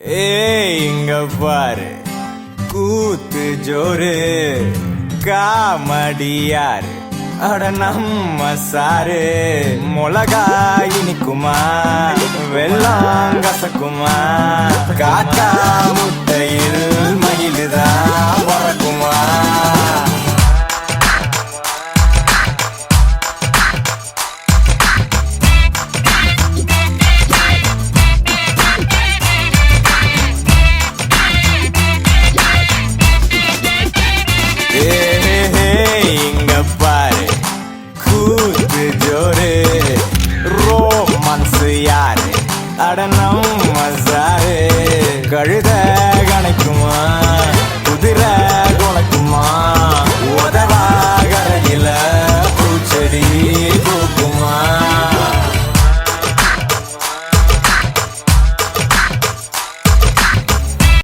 இங்க பாரு கூத்து ஜோரு காமடியாரு அட நம்ம சாரு மிளகா இனிக்குமா வெள்ளம் கசக்குமா காக்கா முட்டையில் மயிலுதான் பறக்குமா இங்க பாரு கூத்து ஜோரு ரோமான்ஸ் யாரு அட நம்ம சாரு கழுத